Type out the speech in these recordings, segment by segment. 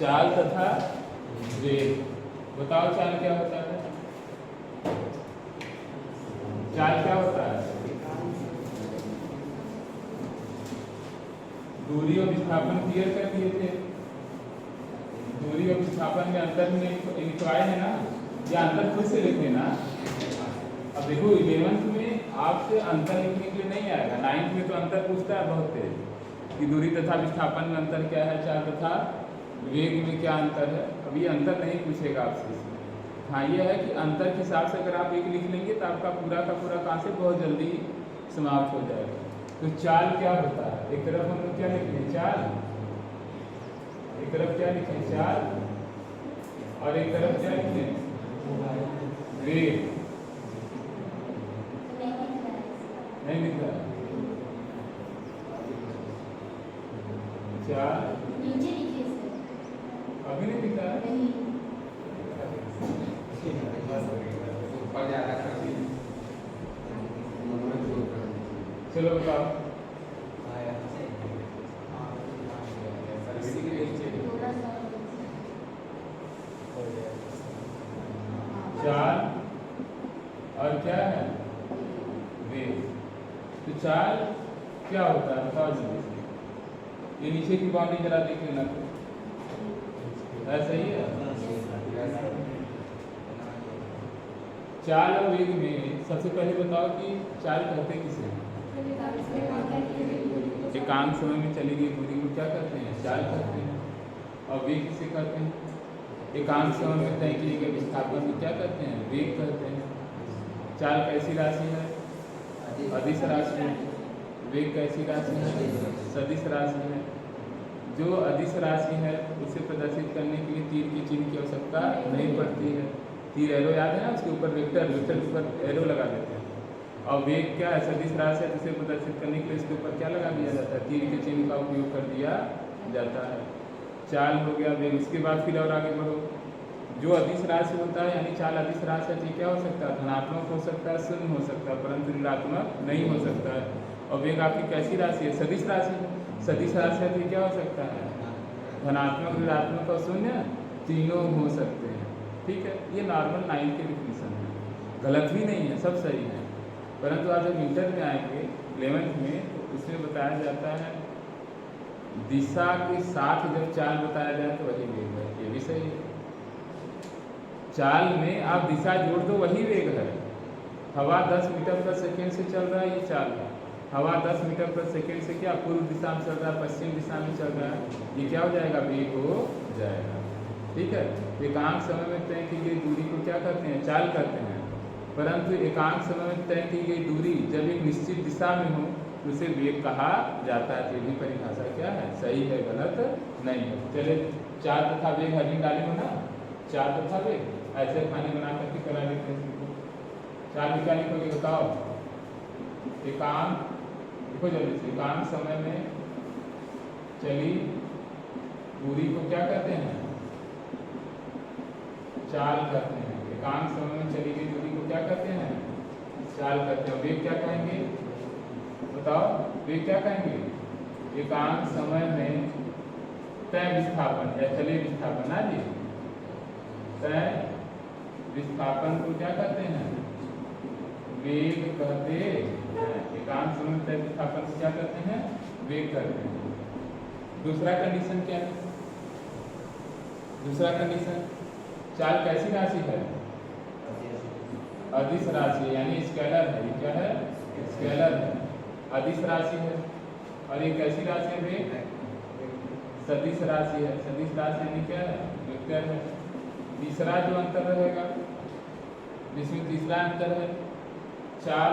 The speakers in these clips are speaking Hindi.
चाल तथा वेग। बताओ चाल क्या होता है? चाल क्या होता है? दूरी और विस्थापन क्लियर कर दिए थे। दूरी और विस्थापन में अंतर में लिखवाए है ना, या अंतर खुद से लिखे ना। अब देखो 11th में आपसे अंतर लिखने के लिए नहीं आएगा, 9th में तो अंतर पूछता है बहुत तेज कि दूरी तथा विस्थापन में अंतर क्या है, चाल तथा वेग में क्या अंतर है। अभी अंतर नहीं पूछेगा आपसे इसमें। हाँ ये है कि अंतर के हिसाब से अगर आप एक लिख लेंगे तो आपका पूरा का पूरा कॉन्सेप्ट बहुत जल्दी समाप्त हो जाएगा। तो चाल क्या होता है? एक तरफ हम लोग क्या लिखें चाल, एक तरफ क्या लिखें चाल, और एक तरफ क्या लिखें वेग। नहीं लिख रहा चाल, नीचे लिखिए सर। अभी नहीं लिखा है। चलो बताओ। चाल और क्या है वेग। तो चाल क्या होता है बताओ जल्दी से। ये नीचे की बाउंड्री जरा देख लेना तो ऐसा ही है। चाल और वेग में सबसे पहले बताओ कि चाल कहते किसे हैं? एकांक समय में चली गई दूरी को क्या कहते हैं? चाल कहते हैं। और वेग किसे कहते हैं? एकांक समय में तय किए गए विस्थापन को क्या कहते हैं? वेग कहते हैं। चाल कैसी राशि है? अदिश राशि है। वेग कैसी राशि है? सदिश राशि है। जो अदिश राशि है उसे प्रदर्शित करने के लिए तीर के चिन्ह की आवश्यकता नहीं पड़ती है। तीर एरो याद है ना, उसके ऊपर वेक्टर के ऊपर एरो लगा देते हैं। और वेग क्या है? सदिश राशि है, जिसे प्रदर्शित करने के लिए इसके ऊपर क्या लगा दिया जाता है? तीर के चिन्ह का उपयोग कर दिया जाता है। चाल हो गया वेग। इसके बाद फिर और आगे बढ़ो। जो अदिश राशि होता है यानी चाल अदिश राशि है, क्या हो सकता है? धनात्मक हो सकता है, शून्य हो सकता है, परंतु ऋणात्मक नहीं हो सकता है। और वेग आपकी कैसी राशि है? सदिश राशि है। सदिश राशि है तो क्या हो सकता है? धनात्मक, ऋणात्मक और शून्य तीनों हो सकते हैं। ठीक है, ये नॉर्मल 9 के डिफिनीशन है, गलत भी नहीं है, सब सही है। परंतु आज जब इंटर में आएंगे 11th में तो उसमें बताया जाता है दिशा के साथ जब चाल बताया जाए तो वही वेग है। ये भी सही है। चाल में आप दिशा जोड़ दो वही वेग है। हवा 10 मीटर पर सेकेंड से चल रहा है, ये चाल है। हवा 10 मीटर पर सेकेंड से क्या पूर्व दिशा में चल रहा है, पश्चिम दिशा में चल रहा है, ये क्या हो जाएगा? वेग हो जाएगा। ठीक है। एकांक समय में तय की गई दूरी को क्या कहते हैं? चाल कहते हैं। परंतु एकांक समय में तय की गई दूरी जब एक निश्चित दिशा में हो तो उसे वेग कहा जाता है। ये भी परिभाषा क्या है? सही है, गलत नहीं है। चले चाल तथा वेग हेडिंग डाली हो ना, चाल तथा वेग ऐसे खाने बना करके करा लेते हैं। चाल में क्या लिखोगे बताओ? एकांक देखो जल्दी से। एकांक समय में चली दूरी को क्या कहते हैं? चाल कहते हैं। एकांक समय में चली गई दूरी को क्या कहते हैं? चाल कहते हैं। वेग क्या कहेंगे बताओ? वेग क्या कहेंगे? एकांक समय में तय विस्थापन या चले विस्थापन ना जी, तय विस्थापन को क्या कहते हैं? वेग कहते हैं। एकांक समय में तय विस्थापन को क्या कहते हैं? वेग कहते हैं। दूसरा कंडीशन क्या है? दूसरा कंडीशन, चाल कैसी राशि है? अदिश राशि यानी स्केलर है। ये क्या है? स्केलर है, अदिश राशि है। और ये कैसी राशि है? वेग सदिश राशि है। सदिश राशि यानी क्या है? वेक्टर है। तीसरा जो अंतर रहेगा, जिसमें तीसरा अंतर है चाल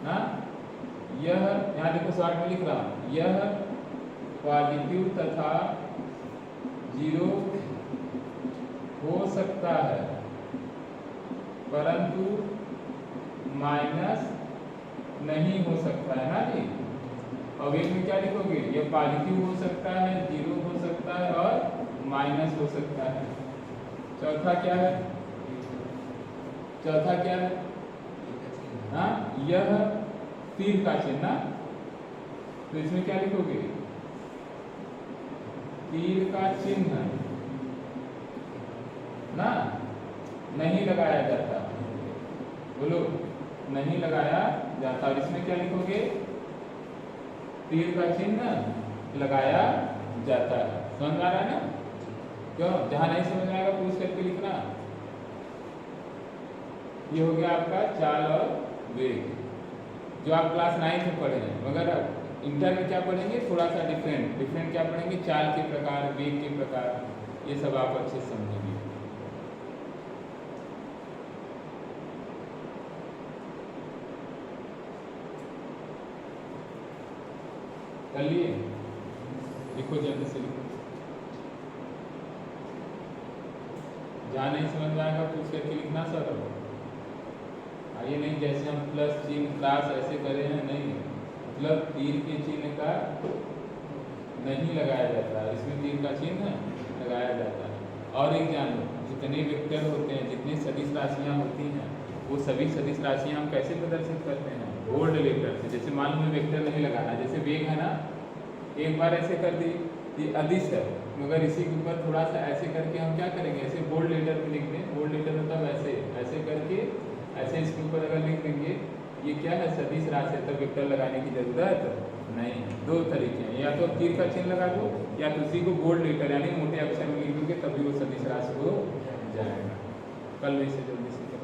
ना, यह यहाँ देखो शॉर्ट में लिख रहा हूँ, यह पॉजिटिव तथा जीरो हो सकता है परंतु माइनस नहीं हो सकता है ना जी। और वेग में क्या लिखोगे? ये पॉजिटिव हो सकता है, जीरो हो सकता है और माइनस हो सकता है। चौथा क्या है? चौथा क्या है? हाँ, यह तीर का चिन्ह। तो इसमें क्या लिखोगे? तीर का चिन्ह ना नहीं लगाया जाता, बोलो नहीं लगाया जाता। और इसमें क्या लिखोगे, तीर का चिन्ह लगाया जाता है। समझ में आ रहा है ना? क्यों, जहां नहीं समझ में आएगा पूछ करके लिखना। ये हो गया आपका चाल और वेग, जो आप क्लास 9 में पढ़े हैं, मगर इंटर में क्या पढ़ेंगे, थोड़ा सा डिफरेंट क्या पढ़ेंगे, चाल के प्रकार, वेग के प्रकार, ये सब आप अच्छे से समझेंगे। कर लिए, लिखो जल्दी से लिखो, जहाँ नहीं समझ में आएगा पूछ करके लिखना सर। आइए नहीं, जैसे हम प्लस चिन्ह क्लास ऐसे करे हैं, नहीं, मतलब तीर के चिन्ह का नहीं लगाया जाता, इसमें तीर का चिन्ह लगाया जाता है। और एक जान लो, जितने वेक्टर होते हैं, जितनी सदिश राशियाँ होती हैं, वो सभी सदिश राशियाँ हम कैसे प्रदर्शित करते हैं, बोल्ड लेटर से। जैसे मान लो वेक्टर नहीं लगाना, जैसे वेग है ना, एक बार ऐसे कर दी, ये अदिश है, मगर इसी के ऊपर थोड़ा सा ऐसे करके हम क्या करेंगे, ऐसे बोल्ड लेटर में लिख दें। बोल्ड लेटर मतलब ऐसे करके ऐसे इसके ऊपर अगर लिख देंगे, ये क्या है, सदिश राशि है, तब वेक्टर लगाने की जरूरत नहीं है। दो तरीके हैं, या तो तीर का चिन्ह लगा दो, या तो उसी को बोल्ड लेटर यानी मोटे अक्षर में लिख दोगे, तभी वो सदिश राशि हो जाएगा। कल इसे जल्दी से करें।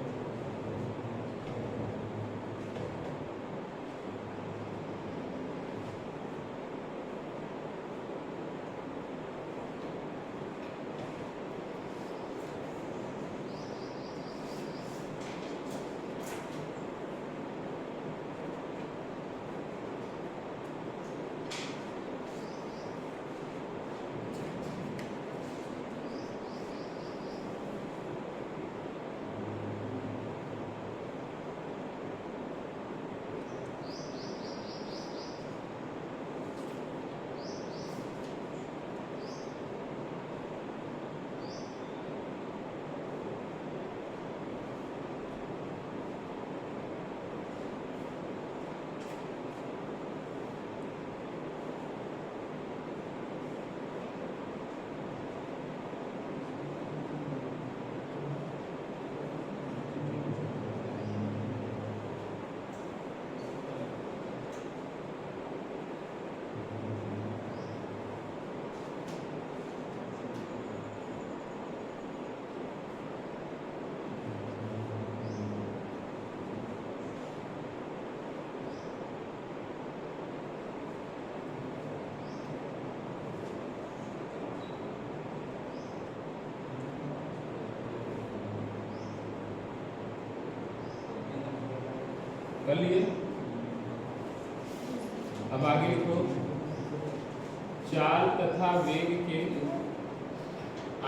कर लिए, अब आगे लिखो, चाल तथा वेग के,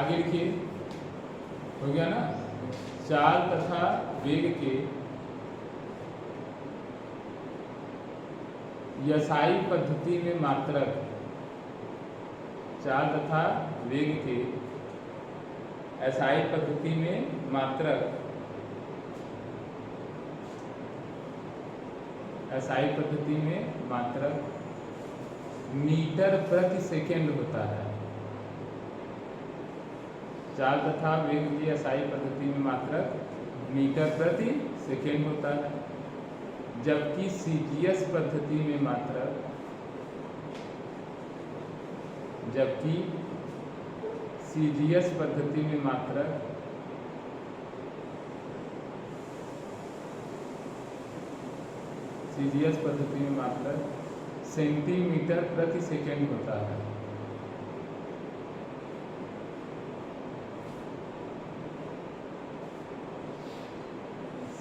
आगे लिखिए, हो गया ना, चाल तथा वेग के यसाई पद्धति में मात्रक, चाल तथा वेग के एसआई पद्धति में मात्रक, एसआई पद्धति में मात्रक मीटर प्रति सेकेंड होता है। चाल तथा वेग की एसआई पद्धति में मात्रक मीटर प्रति सेकेंड होता है, जबकि सीजीएस पद्धति में मात्रक, जबकि सीजीएस पद्धति में मात्रक सीजीएस पद्धति में मात्रक सेंटीमीटर प्रति सेकेंड होता है।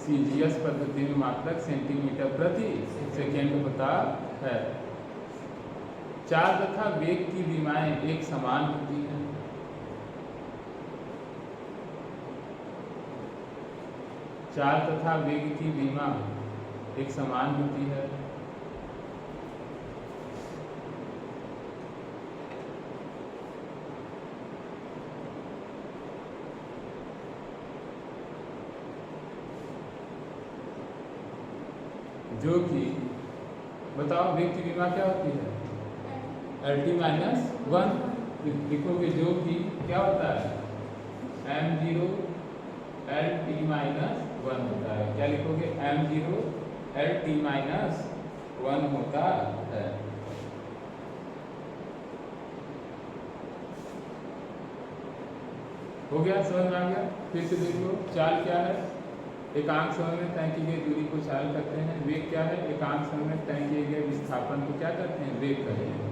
सीजीएस पद्धति में मात्रक सेंटीमीटर प्रति सेकेंड होता है। चाल तथा वेग की विमाएं एक समान होती हैं। चाल तथा वेग की विमा एक समान होती है। जो कि बताओ वेग की विमा क्या होती है, LT-1, लिखोगे जो कि क्या होता है m0 LT माइनस 1 होता है। क्या लिखोगे m0 LT माइनस 1 होता है। हो गया, समझ में आ गया। फिर से देख लो, चाल क्या है, एकांक समय में तय की गई दूरी को चाल कहते हैं। वेग क्या है, एकांक समय में तय किए गए विस्थापन को क्या कहते हैं, वेग कहते हैं।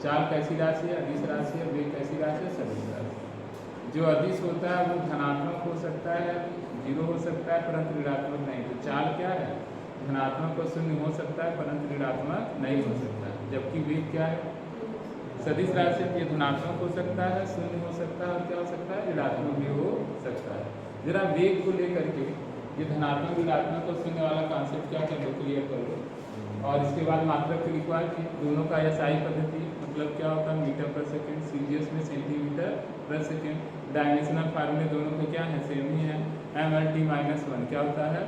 चाल कैसी राशि है, अदिश राशि है। वेग कैसी राशि है, सदिश राशि। जो अदिश होता है वो धनात्मक हो सकता है, जीरो हो सकता है, परंतु ऋणात्मक नहीं। तो चाल क्या है, धनात्मक और शून्य हो सकता है परंतु ऋणात्मक नहीं हो सकता है। जबकि वेग क्या है, सदिश राशि ये धनात्मक हो सकता है, शून्य हो सकता है और क्या हो सकता है, ऋणात्मक भी हो सकता है। जरा वेग को लेकर के ये धनात्मक ऋणात्मक और शून्य वाला कॉन्सेप्ट क्या कर लो, क्लियर कर लो। और इसके बाद मात्रक को लिखवा के दोनों का SI पद्धति मतलब क्या होता है, मीटर पर सेकेंड, सीजीएस में सेंटीमीटर पर सेकेंड। डायमेंशनल फार्मूले दोनों के क्या है, सेम ही है। MLT माइनस 1 क्या होता है,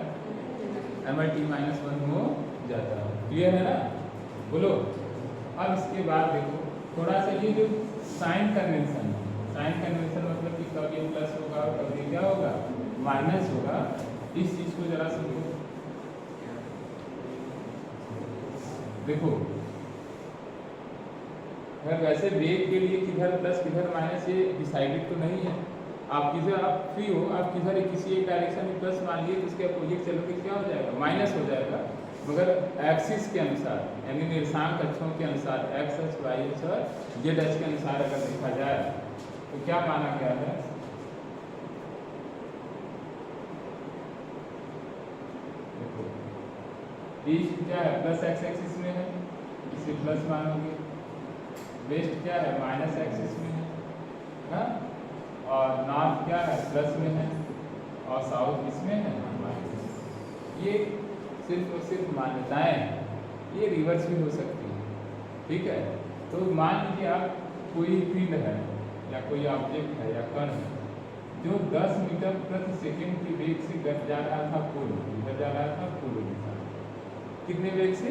MLT माइनस 1 हो जाता है। क्लियर है ना, बोलो। अब इसके बाद देखो थोड़ा सा ये जो साइन कन्वेंशन, साइन कन्वेंशन मतलब कि कब ये प्लस होगा और कब ये क्या होगा, माइनस होगा। इस चीज को जरा समझो। देखो अगर वैसे वेग के लिए किधर प्लस किधर माइनस ये डिसाइडेड तो नहीं है। आप किधर आप फ्री हो, आप किधर किसी एक डायरेक्शन में प्लस मान लिए, उसके अपोजिट चलोगे क्या हो जाएगा, माइनस हो जाएगा। मगर एक्सिस के अनुसार यानी निर्देशांक अक्षों के अनुसार एक्स अक्ष, वाई अक्ष और जेड अक्ष के अनुसार अगर देखा जाए तो क्या माना गया है, देखो ईस्ट क्या है, प्लस एक्स एक्सिस में है, इसे प्लस मानोगे। वेस्ट क्या है, माइनस एक्सिस में है ना? और नॉर्थ क्या है, प्लस में है और साउथ इसमें है माइनस। ये सिर्फ और सिर्फ मान्यताएं हैं, ये रिवर्स भी हो सकती है। ठीक है, तो मान लीजिए आप कोई फील्ड है या कोई ऑब्जेक्ट है या कण है जो 10 मीटर प्रति सेकंड की वेग से जा रहा था पूर्व, इधर जा रहा था पूर्व दिशा। कितने वेग से,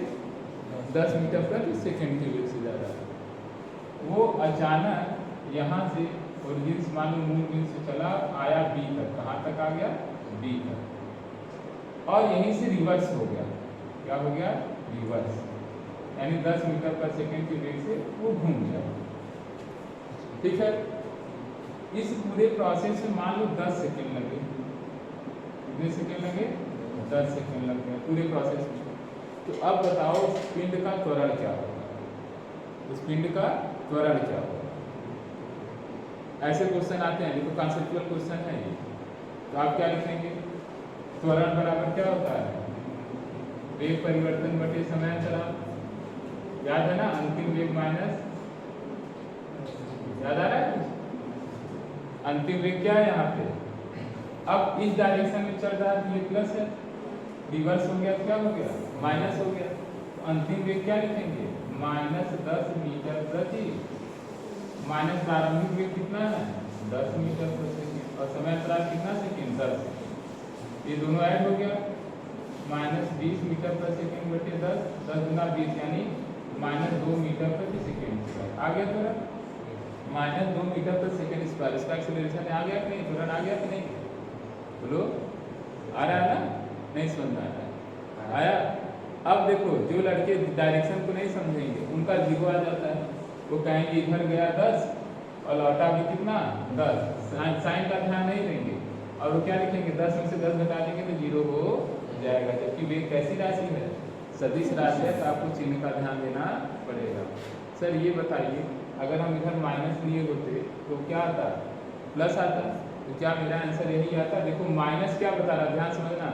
10 मीटर प्रति सेकंड की वेग से जा रहा था। वो अचानक यहाँ से ओरिजिन मान लो मूल बिंदु से चला आया बी तक, कहाँ तक आ गया, बी तक, और यहीं से रिवर्स हो गया। क्या हो गया, रिवर्स, यानी 10 मीटर पर सेकंड की वेग से वो घूम गया। ठीक है, इस पूरे प्रोसेस में मान लो 10 सेकंड लगे। कितने सेकंड लगे, 10 सेकंड लग गए पूरे प्रोसेस में। तो अब बताओ उस पिंड का त्वरण क्या होगा, उस पिंड का त्वरण क्या होगा। ऐसे क्वेश्चन आते हैं, देखो कॉन्सेप्चुअल क्वेश्चन है ये। तो आप क्या लिखेंगे, त्वरण बराबर क्या होता है, वेग परिवर्तन बटे समयांतराल। याद है ना, अंतिम वेग माइनस, याद आ रहा है, अंतिम वेग क्या है यहाँ पे। अब इस डायरेक्शन में चल रहा है तो ये प्लस है, रिवर्स हो गया तो क्या हो गया, माइनस हो गया। तो अंतिम वेग क्या लिखेंगे, माइनस 10 मीटर प्रति, माइनस प्रारंभिक वेग कितना है, 10 मीटर प्रति सेकेंड, और समयांतराल कितना सेकेंड, 10 सेकेंड। ये दोनों ऐड हो गया, माइनस 20 मीटर प्रति सेकेंड बटे 10, 10 गुना 20 यानी माइनस 2 मीटर प्रति सेकेंड आ गया। तुरंत माइनस 2 मीटर प्रति सेकेंड स्क्वायर, इसका एक्सेलरेशन आ गया कि नहीं, तुरंत आ गया कि नहीं, बोलो। आ रहा है ना, नहीं समझ में आ रहा है, आया। अब देखो जो लड़के डायरेक्शन को नहीं समझेंगे उनका जीरो आ जाता है। वो कहेंगे इधर गया 10 और लौटा भी कितना, 10। साइन का ध्यान नहीं देंगे और वो क्या लिखेंगे, 10 में से 10 घटा देंगे तो जीरो हो जाएगा। जबकि वेग कैसी राशि है, सदिश राशि है, तो आपको चिन्ह का ध्यान देना पड़ेगा। सर ये बताइए, अगर हम इधर माइनस लिए होते तो क्या आता, प्लस आता। तो क्या मेरा आंसर यही आता। देखो माइनस क्या बता रहा है, ध्यान समझना,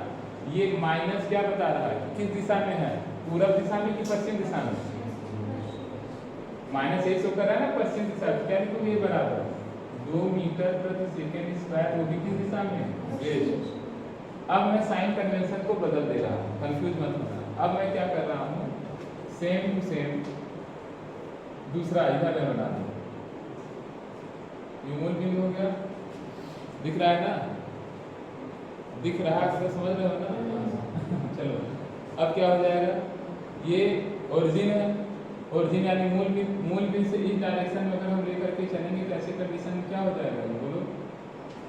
ये माइनस क्या बता रहा है, किस दिशा में है, पूरब दिशा में कि पश्चिम दिशा में। माइनस एक शो कर रहा है ना पश्चिम दिशा, क्या लिखोगे, ये बराबर 2 मीटर प्रति सेकेंड स्क्वायर, वो भी किस दिशा में, वेस्ट। अब मैं साइन कन्वेंशन को बदल दे रहा हूँ, कंफ्यूज मत होना। अब मैं क्या कर रहा हूँ, सेम टू सेम दूसरा इधर में बना दूँ। ये मूल बिंदु हो गया, दिख रहा है ना, दिख रहा है, तो समझ रहे हो ना। चलो अब क्या हो जाएगा, ये ओरिजिन है, ओरिजिन यानी मूल बिंदु से इस डायरेक्शन में अगर हम लेकर के चलेंगे तो ऐसे कंडीशन में क्या हो जाएगा बोलो।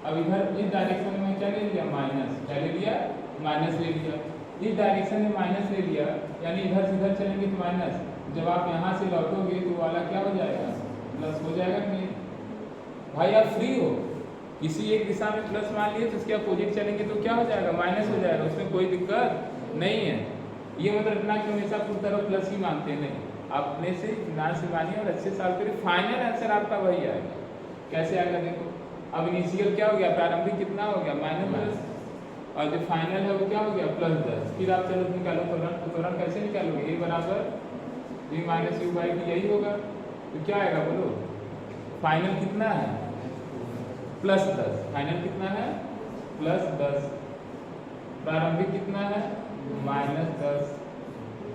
अब इधर इस डायरेक्शन में क्या ले लिया माइनस, क्या ले लिया माइनस ले लिया, इस डायरेक्शन में माइनस ले लिया यानी इधर से इधर चलेंगे तो माइनस, जब आप यहाँ से लौटोगे तो वाला क्या हो जाएगा प्लस हो जाएगा कि नहीं। भाई आप फ्री हो, किसी एक दिशा में प्लस मान लिए तो उसके अपोजिट चलेंगे तो क्या हो जाएगा माइनस हो जाएगा, उसमें कोई दिक्कत नहीं है। ये मतलब रखना कि हमेशा पूरी तरह प्लस ही मानते हैं, नहीं आप अपने से ध्यान से मानिए और अच्छे सॉल्व करिए, फाइनल आंसर आपका वही आएगा। कैसे आएगा देखो, अब इनिशियल क्या हो गया प्रारंभिक कितना हो गया -10 और जो फाइनल है वो क्या हो गया +10। फिर आप चलो निकालो त्वरण कैसे निकालोगे, a बराबर b minus u by D यही होगा, तो क्या आएगा बोलो फाइनल कितना है +10, फाइनल कितना है +10, प्रारंभिक कितना है -10,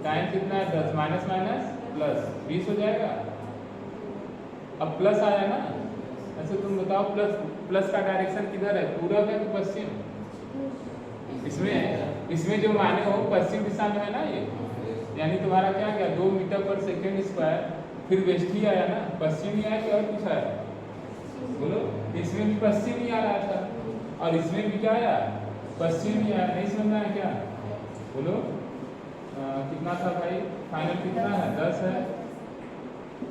टाइम कितना है 10, माइनस माइनस प्लस 20 हो जाएगा। अब प्लस आया ना, ऐसे तुम बताओ प्लस का डायरेक्शन किधर है, पूरब है कि पश्चिम। इसमें जो माने हो पश्चिम दिशा में है ना ये, यानी तुम्हारा क्या गया 2 मीटर पर सेकेंड स्क्वायर, फिर वेस्ट ही आया ना, पश्चिम ही आया कि और कुछ आया बोलो। इसमें भी पश्चिम ही आ रहा था और इसमें भी क्या आया पश्चिम ही आया, नहीं समझ में आया क्या बोलो। कितना था भाई फाइनल कितना है 10 है,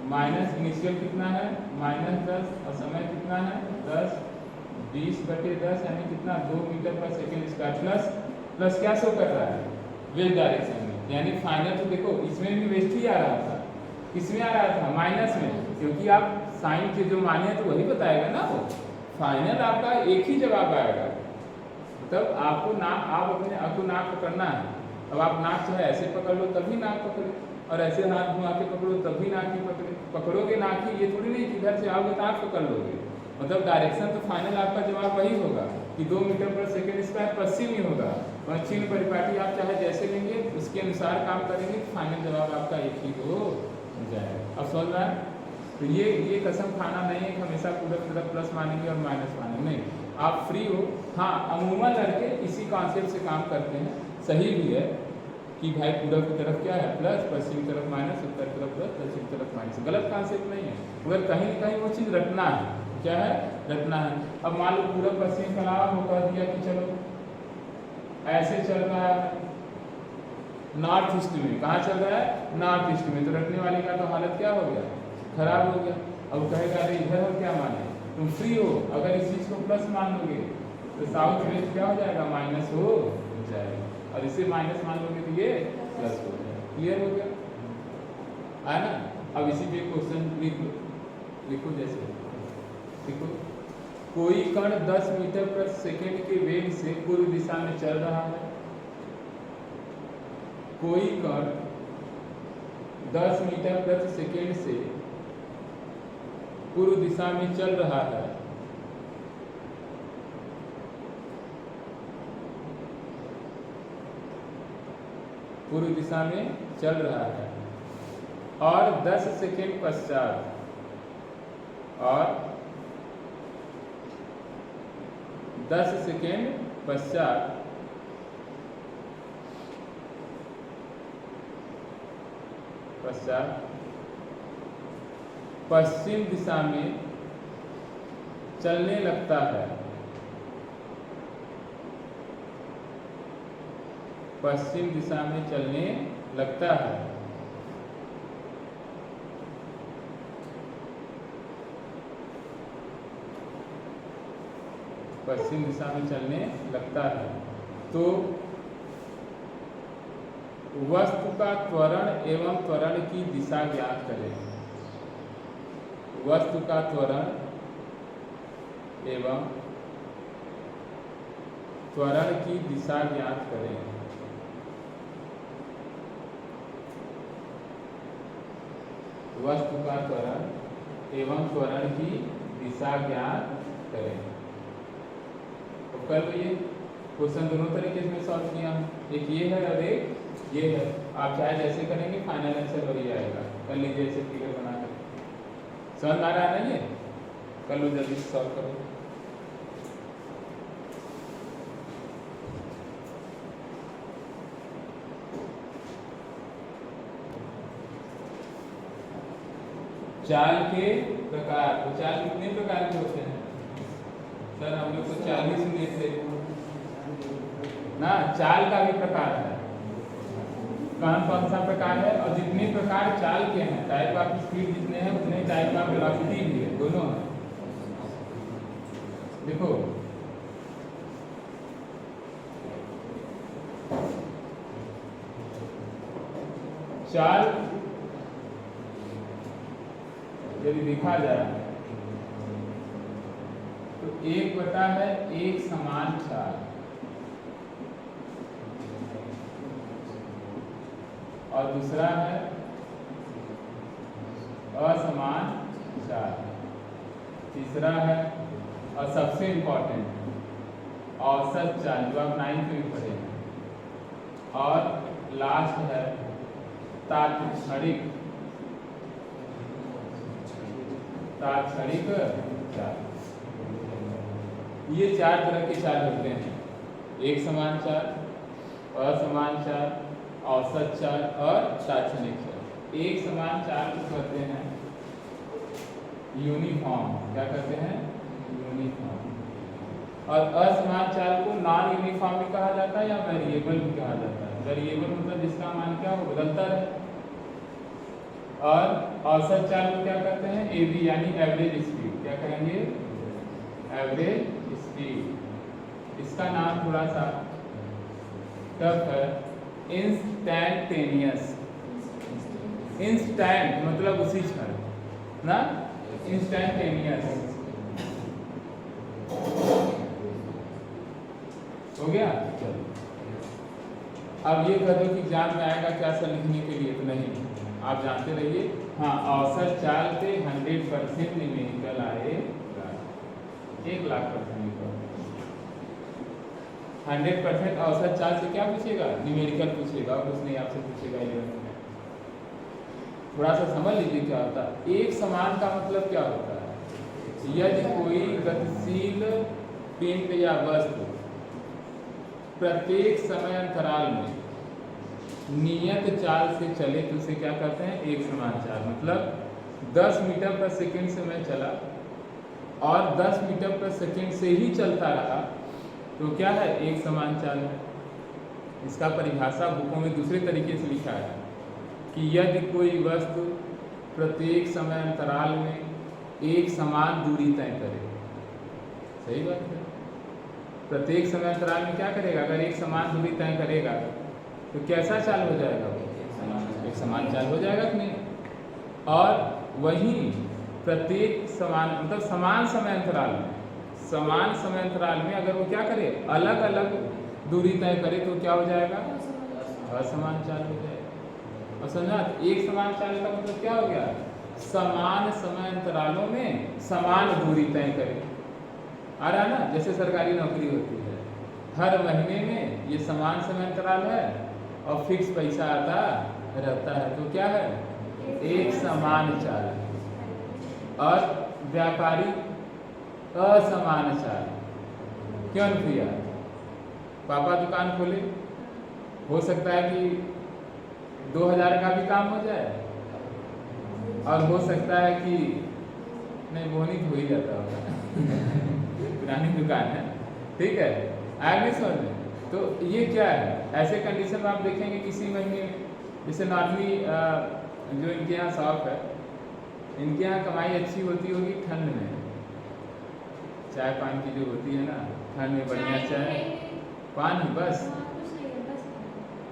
माइनस इनिशियल कितना है -10 और समय कितना है 10, 20/10 यानी कितना 2 मीटर पर सेकेंड स्क्वायर, प्लस क्या शो कर रहा है वेस्ट डायरेक्शन में, यानी फाइनल तो देखो इसमें भी वेस्ट ही आ रहा था, किसमें आ रहा था माइनस में, क्योंकि आप साइन के जो माने तो वही बताएगा ना वो, फाइनल आपका एक ही जवाब आएगा। तब आपको आप अपने आपको नाक पकड़ना है, अब आप नाक चाहे ऐसे पकड़ लो तभी नाक पकड़े और ऐसे हाथ घुमा के पकड़ो तब भी नाक ही पकड़ोगे नाक ही, ये थोड़ी नहीं कि इधर से आओगे तो आप पकड़ लोगे, मतलब डायरेक्शन तो फाइनल आपका जवाब वही होगा कि 2 मीटर पर सेकेंड स्क्वायर पश्चिम ही होगा, पश्चिम परिपाटी आप चाहे जैसे लेंगे उसके अनुसार काम करेंगे तो फाइनल जवाब आपका एक ही हो जाएगा। अब समझ रहा है, तो ये कसम खाना नहीं है कि हमेशा पूरा तरफ प्लस मानेंगे और माइनस मानेंगे, नहीं आप फ्री हो। हाँ अमूमन लड़के इसी कॉन्सेप्ट से काम करते हैं, सही भी है कि भाई पूरब की तरफ क्या है प्लस, पश्चिम की तरफ माइनस, उत्तर की तरफ प्लस, दक्षिण की तरफ माइनस, गलत कॉन्सेप्ट नहीं है, मगर कहीं ना कहीं वो चीज़ रटना है, क्या है रटना है। अब मान लो पूरब पश्चिम के अलावा वो कह दिया कि चलो ऐसे चल रहा है नॉर्थ ईस्ट में, कहाँ चल रहा है नॉर्थ ईस्ट में, तो रटने वाले का तो हालत क्या हो गया खराब हो गया। अब कहेगा अरे इधर हम क्या माने, तुम फ्री हो, अगर इस चीज़ को प्लस मान लोगे तो साउथ वेस्ट क्या हो जाएगा माइनस हो जाएगा, और इसे माइनस मान लोगे तो ये प्लस हो जाएगा। क्लियर हो गया है ना। अब इसी पे क्वेश्चन लिखो जैसे देखो, कोई कण 10 मीटर प्रति सेकेंड के वेग से पूर्व दिशा में चल रहा है, कोई कण 10 मीटर प्रति सेकेंड से पूर्व दिशा में चल रहा है, पूर्व दिशा में चल रहा है और 10 सेकेंड पश्चात और 10 सेकेंड पश्चात पश्चिम दिशा में चलने लगता है, पश्चिम दिशा में चलने लगता है, पश्चिम दिशा में चलने लगता है, तो वस्तु का त्वरण एवं त्वरण की दिशा ज्ञात करें। वस्तु का त्वरण एवं त्वरण की दिशा ज्ञात करें। वस्तु का त्वरण एवं त्वरण की दिशा ज्ञात करें। तो कल ये क्वेश्चन दोनों तरीके से सॉल्व किया, एक ये है और एक ये है, आप चाहे जैसे करेंगे फाइनल आंसर वही आएगा। कर लीजिए ऐसे फिगर बना कर, समझ आ रहा है ना ये, कर लो जल्दी से सॉल्व करो। चाल के प्रकार। तो चाल कितने प्रकार के होते हैं सर? हम लोग तो 40 सुने थे ना। चाल का भी प्रकार है, कौन सा प्रकार है? और जितने प्रकार चाल के हैं, टाइप ऑफ स्पीड जितने हैं उतने टाइप ऑफ वेलोसिटी भी है, दोनों है। देखो चाल यदि देखा जाए तो एक बटा है एक समान चाल, और दूसरा है असमान चाल, तीसरा है और सबसे इम्पोर्टेंट औसत चाल, जो आप 9th में पढ़ेंगे, और लास्ट है तात्क्षणिक चाल। ये 4 तरह के चाल होते हैं, एक समान चाल, असमान चाल, औसत चाल और तात्क्षणिक चाल। एक समान चाल को कहते हैं यूनिफॉर्म, क्या कहते हैं? यूनिफॉर्म। और असमान चाल को नॉन यूनिफॉर्म भी कहा जाता है या वेरिएबल भी कहा जाता है। वेरिएबल मतलब जिसका मान क्या हो, बदलता रहे। और औसत चाल को क्या कहते हैं? एवी, यानी एवरेज स्पीड। क्या कहेंगे? Average speed. इसका नाम थोड़ा सा टफ है, इंस्टैंटेनियस। इंस्टैंट मतलब उसी क्षण ना, इंस्टैंटेनियस हो गया। चलो अब ये कह दो कि एग्जाम में आएगा क्या सर लिखने के लिए, तो नहीं, आप जानते रहिए। हाँ, औसत चाल पे 100% न्यूमेरिकल आएगा, 1,00,000% 100% औसत चाल से क्या पूछेगा? न्यूमेरिकल पूछेगा, और कुछ नहीं आपसे पूछेगा 11th में। थोड़ा सा समझ लीजिए क्या होता है। एक समान का मतलब क्या होता है? यदि कोई गतिशील पिंड या वस्तु प्रत्येक समय अंतराल में नियत चाल से चले तो उसे क्या कहते हैं? एक समान चाल। मतलब 10 मीटर पर सेकंड से मैं चला और 10 मीटर पर सेकंड से ही चलता रहा, तो क्या है? एक समान चाल है। इसका परिभाषा बुकों में दूसरे तरीके से लिखा है कि यदि कोई वस्तु प्रत्येक समय अंतराल में एक समान दूरी तय करे। सही बात है। प्रत्येक समय अंतराल में क्या करेगा? अगर एक समान दूरी तय करेगा तो कैसा चाल हो जाएगा? वो एक समान चाल हो जाएगा कि नहीं? और वहीं प्रत्येक समान मतलब समान समय अंतराल में, समान समय अंतराल में अगर वो क्या करे? अलग अलग दूरी तय करे तो क्या हो जाएगा? असमान चाल हो जाएगा। और समझा? एक समान चाल का मतलब क्या हो गया? समान समय अंतरालों में समान दूरी तय करे। आ रहा है ना? जैसे सरकारी नौकरी होती है, हर महीने में ये समान समय अंतराल है और फिक्स पैसा आता रहता है, तो क्या है? एक समान चाल। और व्यापारी असमान चाल। क्यों भैया? पापा दुकान खोले, हो सकता है कि 2000 का भी काम हो जाए, और हो सकता है कि नहीं, बोनी हो ही जाता होगा पुरानी दुकान है, ठीक है, आगे समझ में। तो ये क्या है? ऐसे कंडीशन में आप देखेंगे किसी महीने, जैसे नॉर्मली जो इनके यहाँ शॉप है, इनके यहाँ कमाई अच्छी होती होगी ठंड में, चाय पान की जो होती है ना, ठंड में बढ़िया चाय पान ही बस।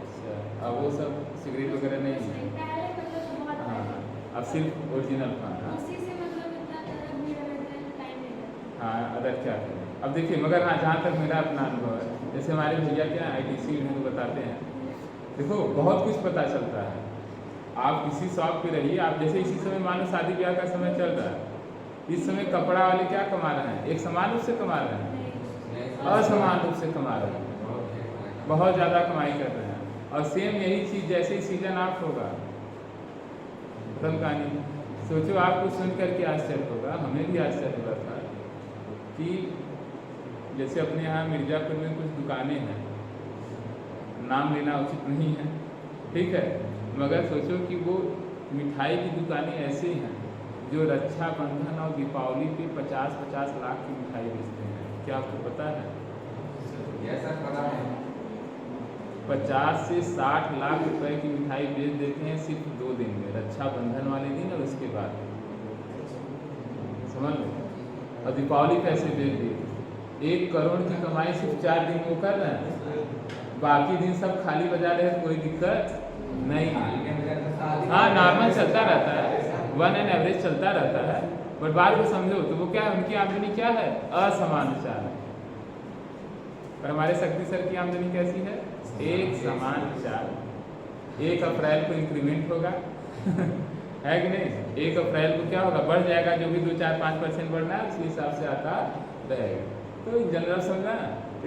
अच्छा, अब वो सब सिगरेट वगैरह नहीं है? हाँ, अब सिर्फ ओरिजिनल पान। हाँ, अदर क्या करें? अब देखिए, मगर हाँ, जहाँ तक मेरा अपना अनुभव है, जैसे हमारे भैया क्या ITC में तो बताते हैं, देखो बहुत कुछ पता चलता है। आप किसी शॉप पे रहिए, आप जैसे इसी समय मानो शादी ब्याह का समय चल रहा है, इस समय कपड़ा वाले क्या कमा रहे हैं? एक समान रूप से कमा रहे हैं? असमान रूप से कमा रहे हैं, बहुत ज़्यादा कमाई कर रहे हैं। और सेम यही चीज़ जैसे ही सीजन ऑफ होगा, खत्म कहानी। सोचो, आपको सुन करके आश्चर्य होगा, हमें भी आश्चर्य हुआ था कि जैसे अपने यहाँ मिर्ज़ापुर में कुछ दुकानें हैं, नाम लेना उचित नहीं है, ठीक है, मगर सोचो कि वो मिठाई की दुकानें ऐसी हैं जो रक्षाबंधन और दीपावली पे 50-50 लाख की मिठाई बेचते हैं, क्या आपको पता है? यह सब पता है। 50 से 60 लाख रुपए की मिठाई बेच देते हैं सिर्फ 2 दिन में, रक्षाबंधन वाले दिन और उसके बाद, समझ लो। और दीपावली कैसे बेच दिए? 1 करोड़ की कमाई सिर्फ 4 दिन वो कर रहे हैं, बाकी दिन सब खाली बजा रहे हैं, कोई दिक्कत नहीं है। हाँ, नॉर्मल चलता रहता है, 1 एन एवरेज चलता रहता है, बट बात को समझो तो वो क्या है, उनकी आमदनी क्या है? असमान चाल है। पर हमारे शक्ति सर की आमदनी कैसी है? एक समान चाल। 1 अप्रैल को इंक्रीमेंट होगा है कि नहीं? 1 अप्रैल को क्या होगा? बढ़ जाएगा, जो भी 2-4-5% बढ़ना है उसी हिसाब से आता रहेगा। तो जनरल समझना।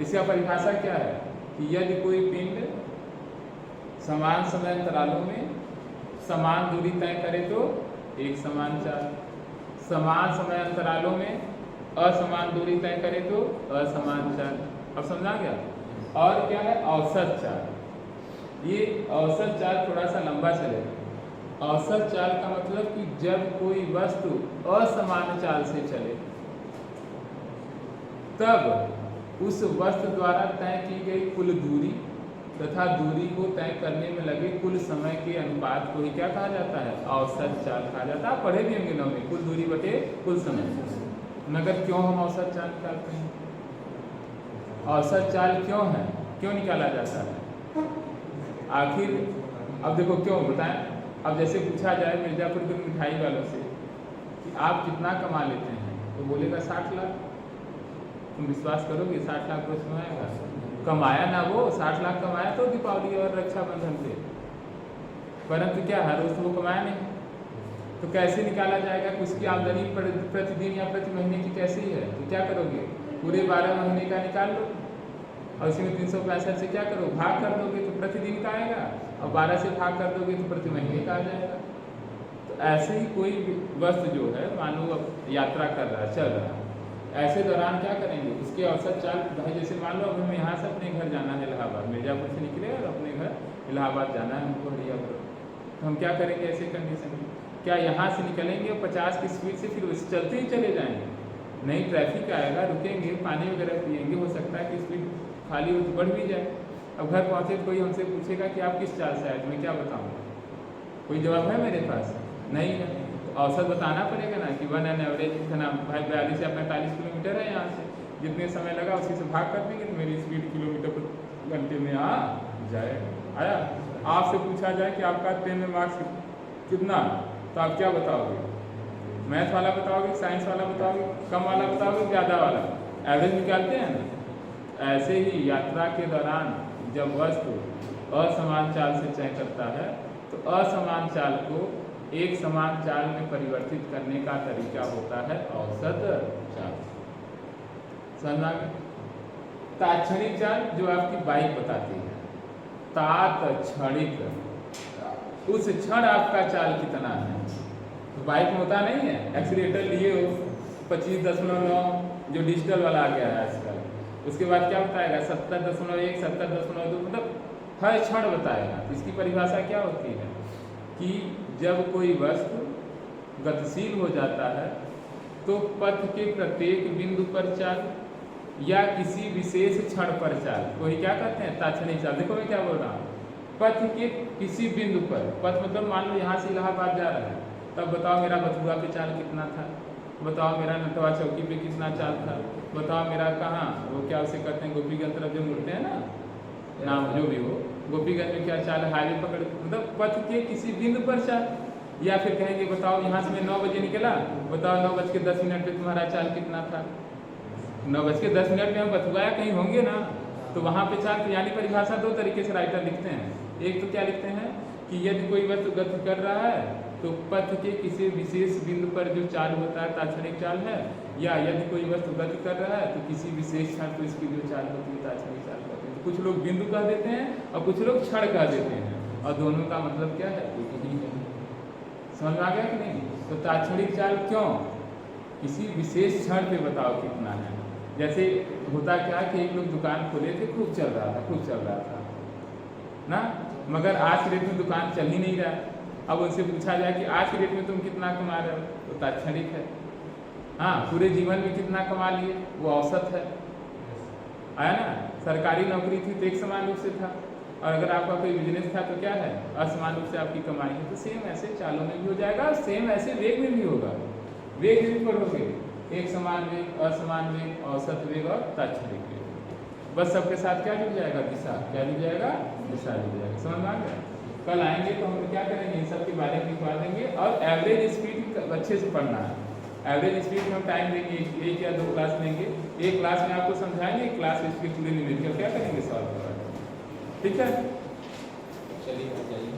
इसका परिभाषा क्या है कि यदि कोई पिंड समान समय अंतरालों में समान दूरी तय करे तो एक समान चाल, समान समय अंतरालों में असमान दूरी तय करे तो असमान चाल। अब समझा गया? और क्या है? औसत चाल। ये औसत चाल थोड़ा सा लंबा चलेगा। औसत चाल का मतलब कि जब कोई वस्तु असमान चाल से चले तब उस वस्तु द्वारा तय की गई कुल दूरी तथा दूरी को तय करने में लगे कुल समय के अनुपात को ही क्या कहा जाता है? औसत चाल कहा जाता है। आप पढ़े भी होंगे नौवीं, कुल दूरी बटे कुल समय। मगर क्यों हम औसत चाल निकालते हैं? औसत चाल क्यों है, क्यों निकाला जाता है आखिर? अब देखो क्यों बताएं। अब जैसे पूछा जाए मिर्जापुर के मिठाई वालों से कि आप कितना कमा लेते हैं, तो बोलेगा 60 लाख। तुम विश्वास करोगे 60 लाख कुछ कमाएगा? कमाया ना, वो 60 लाख कमाया तो दीपावली और रक्षाबंधन पे, परंतु क्या हर रोज तो वो कमाया नहीं। तो कैसे निकाला जाएगा कि उसकी आमदनी प्रतिदिन या प्रति महीने की कैसी है? तो क्या करोगे? पूरे 12 महीने का निकाल लो और उसी में 365 से क्या करो? भाग कर दोगे तो प्रतिदिन का आएगा, और 12 से भाग कर दोगे तो प्रति महीने का आ जाएगा। तो ऐसे ही कोई वस्तु जो है, मान लो यात्रा कर रहा है, चल रहा है, ऐसे दौरान क्या करेंगे? उसके औसत चाल भाई, जैसे मान लो अब हमें यहाँ से अपने घर जाना है इलाहाबाद, मिर्जापुर से निकले और अपने घर इलाहाबाद जाना है हमको हरियापुर, तो हम क्या करेंगे ऐसे कंडीशन में? क्या यहाँ से निकलेंगे 50 की स्पीड से फिर उस चलते ही चले जाएंगे? नहीं, ट्रैफिक आएगा, रुकेंगे, पानी वगैरह पिएंगे, हो सकता है कि स्पीड खाली हो तो बढ़ भी जाए। अब घर पहुँचे तो कोई हमसे पूछेगा कि आप किस चाल से आए, तो मैं क्या बताऊँ? कोई जवाब है मेरे पास? नहीं है। तो औसत बताना पड़ेगा ना कि 1 एन एवरेज कितना भाई 42 या 45 किलोमीटर है, यहाँ से जितने समय लगा उसी से भाग कर देंगे तो मेरी स्पीड किलोमीटर पर घंटे में आ जाए। आया? आपसे पूछा जाए कि आपका 10 में मार्क्स कितना, तो आप क्या बताओगे? मैथ वाला बताओगे, साइंस वाला बताओगे, कम वाला बताओगे, ज़्यादा वाला? एवरेज निकालते हैं ना। ऐसे ही यात्रा के दौरान जब वस्तु असमान चाल से तय करता है तो असमान चाल को एक समान चाल में परिवर्तित करने का तरीका होता है औसत चाल। समझ में? तात्क्षणिक चाल जो आपकी बाइक बताती है, तात्क्षणिक, उस क्षण आपका चाल कितना है। तो बाइक में होता नहीं है, एक्सीलेटर लिए हो 25.9 जो डिजिटल वाला आ गया है आजकल, उसके बाद क्या बताएगा? 70.1, 70.2, मतलब हर क्षण बताएगा। इसकी परिभाषा क्या होती है कि जब कोई वस्तु गतिशील हो जाता है तो पथ के प्रत्येक बिंदु पर चाल या किसी विशेष क्षण पर चाल को ही क्या कहते हैं? तात्क्षणिक चाल। देखो मैं क्या बोल रहा हूँ, पथ के किसी बिंदु पर, पथ मतलब मान लो यहाँ से इलाहाबाद जा रहा है, तब बताओ मेरा मथुरा पे चाल कितना था, बताओ मेरा नटवा चौकी पे कितना चाल था, बताओ मेरा कहाँ वो क्या उसे कहते हैं गोपीगंज तरफ जो मुड़ते हैं ना, नाम जो भी हो, गोपीगंज में क्या चाल, हाईवे पकड़, मतलब पथ के किसी बिंदु पर चाल। या फिर कहेंगे बताओ यहाँ से मैं 9 बजे निकला, बताओ 9:10 पे तुम्हारा चाल कितना था। 9:10 में हम बथुआया कहीं होंगे ना, तो वहाँ पे चाल। यानी परिभाषा 2 तरीके से राइटर लिखते हैं। एक तो क्या लिखते हैं कि यदि कोई वस्तु गति कर रहा है तो पथ के किसी विशेष बिंदु पर जो चाल होता है तात्क्षणिक चाल है, या यदि कोई वस्तु गति कर रहा है तो किसी विशेष क्षण पर इसकी जो चाल होती है तात्क्षणिक चाल कहते हैं। कुछ लोग बिंदु कह देते हैं और कुछ लोग क्षण कह देते हैं, और दोनों का मतलब क्या है? एक ही है। समझ में आ गया कि नहीं? तो तात्क्षणिक चाल क्यों? किसी विशेष क्षण पे बताओ कितना है। जैसे होता क्या कि एक लोग दुकान खोले थे, खूब चल रहा था ना, मगर आज की डेट में दुकान चल ही नहीं रहा। अब उनसे पूछा जाए कि आज की डेट में तुम कितना कमा रहे हो, तो वो तात्क्षणिक है। हाँ, पूरे जीवन में कितना कमा लिए वो औसत है, आया ना। सरकारी नौकरी थी तो एक समान रूप से था, और अगर आपका कोई बिजनेस था तो क्या है, असमान रूप से आपकी कमाई है। तो सेम ऐसे चालों में भी हो जाएगा, और सेम ऐसे वेग में भी होगा। वेग भी पढ़ोगे, एक समान वेग, असमान वेग, औसत वेग और तात्क्षणिक वेग। बस सबके साथ क्या जुड़ जाएगा, दिशा। क्या जुड़ जाएगा, दिशा जुड़ जाएगा। समझ में आ गया। कल आएंगे तो हम क्या करेंगे, इन सब के बारे में लिखवा देंगे। और एवरेज स्पीड अच्छे से पढ़ना है। एवरेज स्पीड में हम टाइम देंगे, एक या दो क्लास लेंगे। एक क्लास में आपको समझाएंगे, एक क्लास में इसकी पूरी न्यूमेरिकल क्या करेंगे, सॉल्व करवाएंगे। ठीक है, चलिए बताइए।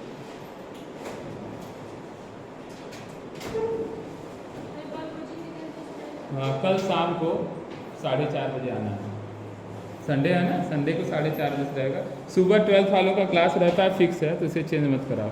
हाँ, कल शाम को 4:30 बजे आना है। संडे है ना, संडे को 4:30 बजे रहेगा। सुबह 12th वालों का क्लास रहता है, फिक्स है, तो इसे चेंज मत कराओ।